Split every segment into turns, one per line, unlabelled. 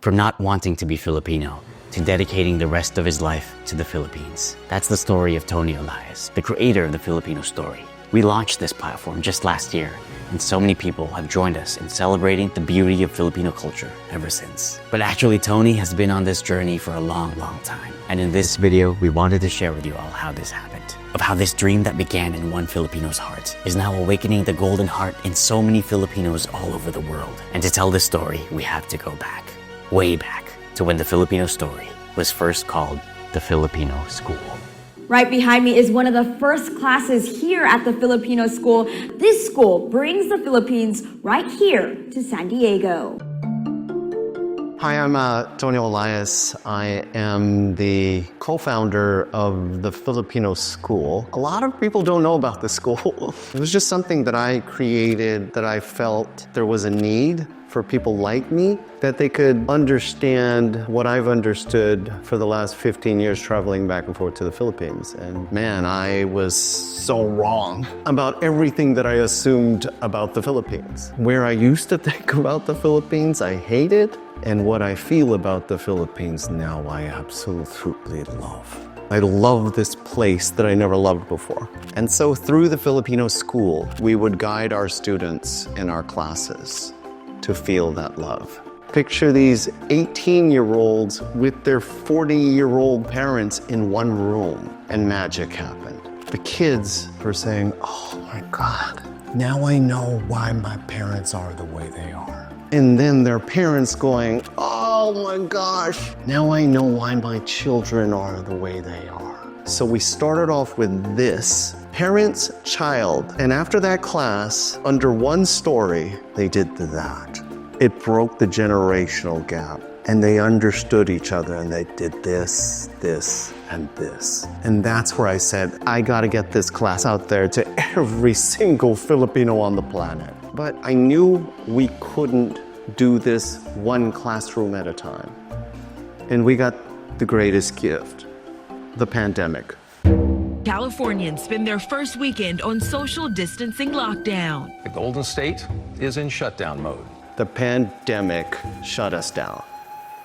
from not wanting to be Filipino to dedicating the rest of his life to the Philippines. That's the story of Tony Elias, the creator of the Filipino Story. We launched this platform just last year, and so many people have joined us in celebrating the beauty of Filipino culture ever since. But actually, Tony has been on this journey for a long, long time. And in this video, we wanted to share with you all how this happened, of how this dream that began in one Filipino's heart is now awakening the golden heart in so many Filipinos all over the world. And to tell this story, we have to go back, way back, to when the Filipino Story was first called the Filipino School.
Right behind me is one of the first classes here at the Filipino School. This school brings the Philippines right here to San Diego.
Hi, I'm Tony Elias. I am the co-founder of the Filipino School. A lot of people don't know about this school. It was just something that I created that I felt there was a need for people like me, that they could understand what I've understood for the last 15 years traveling back and forth to the Philippines. And man, I was so wrong about everything that I assumed about the Philippines. Where I used to think about the Philippines, I hated. And what I feel about the Philippines now, I absolutely love. I love this place that I never loved before. And so through the Filipino School, we would guide our students in our classes to feel that love. Picture these 18-year-olds with their 40-year-old parents in one room, and magic happened. The kids were saying, oh my God, now I know why my parents are the way they are. And then their parents going, oh my gosh, now I know why my children are the way they are. So we started off with this, parents, child. And after that class, under one story, they did that. It broke the generational gap. And they understood each other, and they did this, this, and this. And that's where I said, I gotta get this class out there to every single Filipino on the planet. But I knew we couldn't do this one classroom at a time. And we got the greatest gift, the pandemic.
Californians spend their first weekend on social distancing lockdown.
The Golden State is in shutdown mode.
The pandemic shut us down.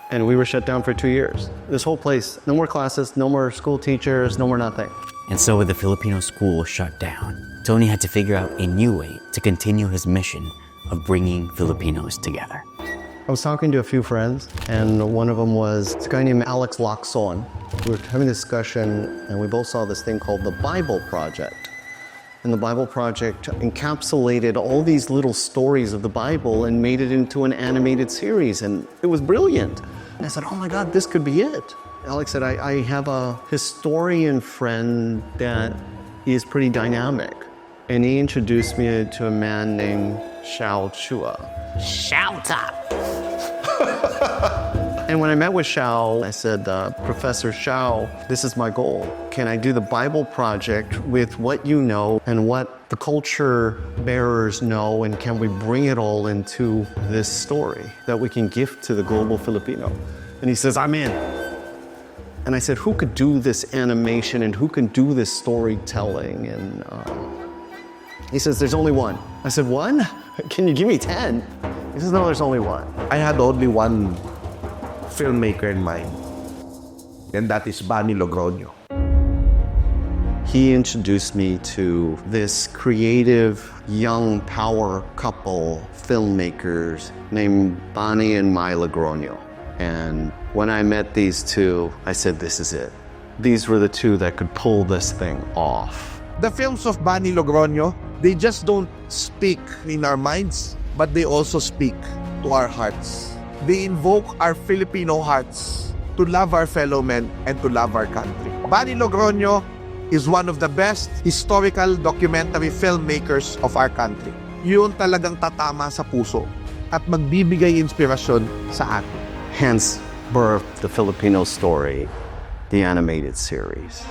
And we were shut down for 2 years. This whole place, no more classes, no more school teachers, no more nothing.
And so with the Filipino School shut down, Tony had to figure out a new way to continue his mission of bringing Filipinos together.
I was talking to a few friends, and one of them was this guy named Alex Lacson. We were having a discussion, and we both saw this thing called the Bible Project. And the Bible Project encapsulated all these little stories of the Bible and made it into an animated series, and it was brilliant. And I said, oh my God, this could be it. Alex said, I have a historian friend that is pretty dynamic. And he introduced me to a man named Xiao Chua.
Shouta!
And when I met with Xiao, I said, Professor Xiao, this is my goal. Can I do the Bible Project with what you know and what the culture bearers know, and can we bring it all into this story that we can gift to the global Filipino? And he says, I'm in. And I said, who could do this animation and who can do this storytelling? And he says, there's only one. I said, one? Can you give me 10? He says, no, there's only one.
I had only one filmmaker in mind, and that is Bani Logroño.
He introduced me to this creative young power couple filmmakers named Bani and Mai Logroño. And when I met these two, I said, this is it. These were the two that could pull this thing off.
The films of Bani Logroño, they just don't speak in our minds, but they also speak to our hearts. They invoke our Filipino hearts to love our fellow men and to love our country. Bani Logroño is one of the best historical documentary filmmakers of our country. Yun talagang tatama sa puso at magbibigay inspirasyon sa atin.
Hence birthed the Filipino Story, the animated series.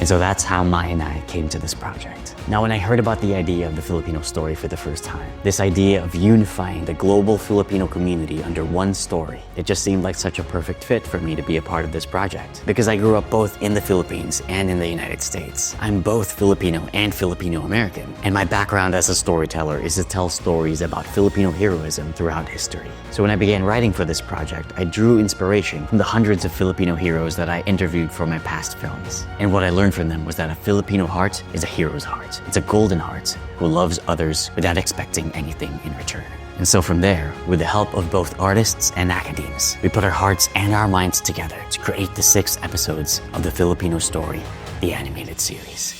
And so that's how Mai and I came to this project. Now, when I heard about the idea of the Filipino story for the first time, this idea of unifying the global Filipino community under one story, it just seemed like such a perfect fit for me to be a part of this project. Because I grew up both in the Philippines and in the United States. I'm both Filipino and Filipino-American. And my background as a storyteller is to tell stories about Filipino heroism throughout history. So when I began writing for this project, I drew inspiration from the hundreds of Filipino heroes that I interviewed for my past films. And what I learned from them was that a Filipino heart is a hero's heart. It's a golden heart who loves others without expecting anything in return. And so from there, with the help of both artists and academics, we put our hearts and our minds together to create the 6 episodes of the Filipino Story, the animated series.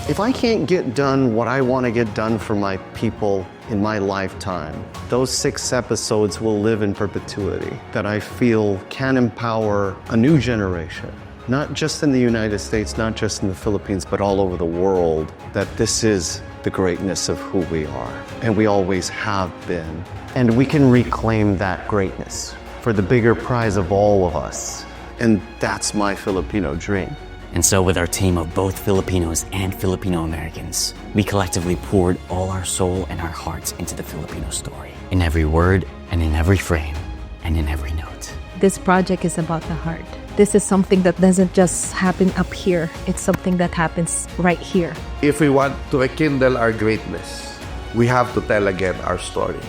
If I can't get done what I want to get done for my people in my lifetime, those 6 episodes will live in perpetuity that I feel can empower a new generation. Not just in the United States, not just in the Philippines, but all over the world, that this is the greatness of who we are, and we always have been. And we can reclaim that greatness for the bigger prize of all of us. And that's my Filipino dream.
And so with our team of both Filipinos and Filipino-Americans, we collectively poured all our soul and our hearts into the Filipino story. In every word, and in every frame, and in every note.
This project is about the heart. This is something that doesn't just happen up here. It's something that happens right here.
If we want to rekindle our greatness, we have to tell again our story.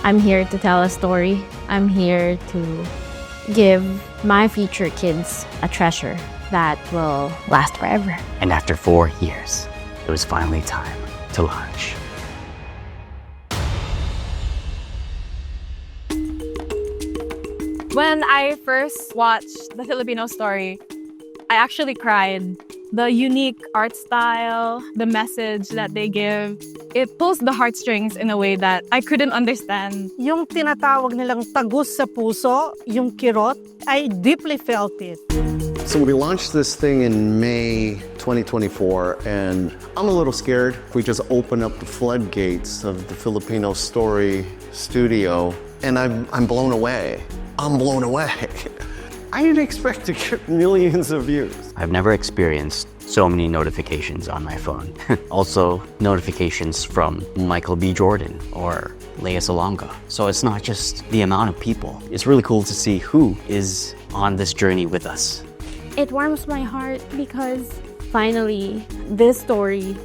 I'm here to tell a story. I'm here to give my future kids a treasure that will last forever.
And after 4 years, it was finally time to launch.
When I first watched the Filipino Story, I actually cried. The unique art style, the message that they give, it pulls the heartstrings in a way that I couldn't understand.
Yung tinatawag nilang tagus sa puso, yung kirot, I deeply felt it.
So we launched this thing in May 2024, and I'm a little scared. If we just open up the floodgates of the Filipino Story studio, and I'm blown away. I'm blown away. I didn't expect to get millions of views.
I've never experienced so many notifications on my phone. Also, notifications from Michael B. Jordan or Lea Salonga. So it's not just the amount of people. It's really cool to see who is on this journey with us.
It warms my heart because finally, this story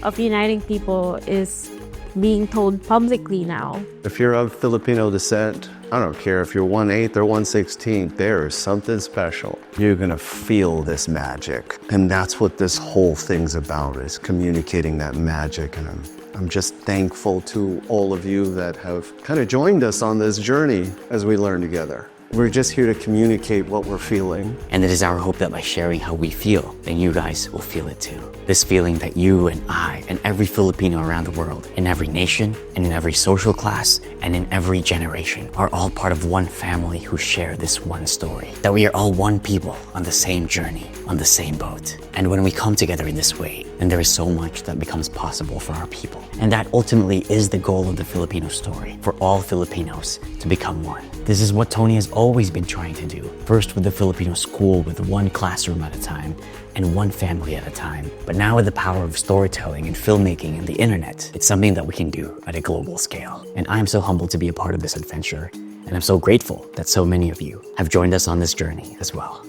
of uniting people is being told publicly now.
If you're of Filipino descent, I don't care if you're 1/8 or 1/16, there is something special. You're gonna feel this magic. And that's what this whole thing's about, is communicating that magic. And I'm just thankful to all of you that have kind of joined us on this journey as we learn together. We're just here to communicate what we're feeling.
And it is our hope that by sharing how we feel, then you guys will feel it too. This feeling that you and I and every Filipino around the world, in every nation, and in every social class, and in every generation, are all part of one family who share this one story. That we are all one people on the same journey, on the same boat. And when we come together in this way, then there is so much that becomes possible for our people. And that ultimately is the goal of the Filipino story, for all Filipinos to become one. This is what Tony has always been trying to do, first with the Filipino school with one classroom at a time and one family at a time. But now with the power of storytelling and filmmaking and the internet, it's something that we can do at a global scale. And I'm so humbled to be a part of this adventure, and I'm so grateful that so many of you have joined us on this journey as well.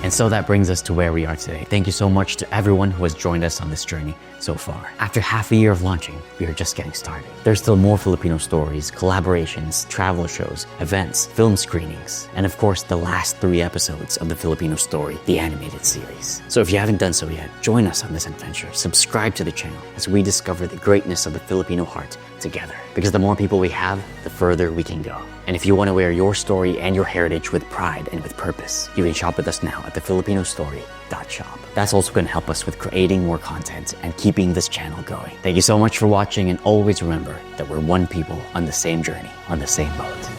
And so that brings us to where we are today. Thank you so much to everyone who has joined us on this journey so far. After half a year of launching, we are just getting started. There's still more Filipino stories, collaborations, travel shows, events, film screenings, and of course the last 3 episodes of the Filipino Story, the animated series. So if you haven't done so yet, join us on this adventure. Subscribe to the channel as we discover the greatness of the Filipino heart together. Because the more people we have, the further we can go. And if you want to wear your story and your heritage with pride and with purpose, you can shop with us now at the Filipinostory.shop. That's also going to help us with creating more content and keeping this channel going. Thank you so much for watching, and always remember that we're one people on the same journey, on the same boat.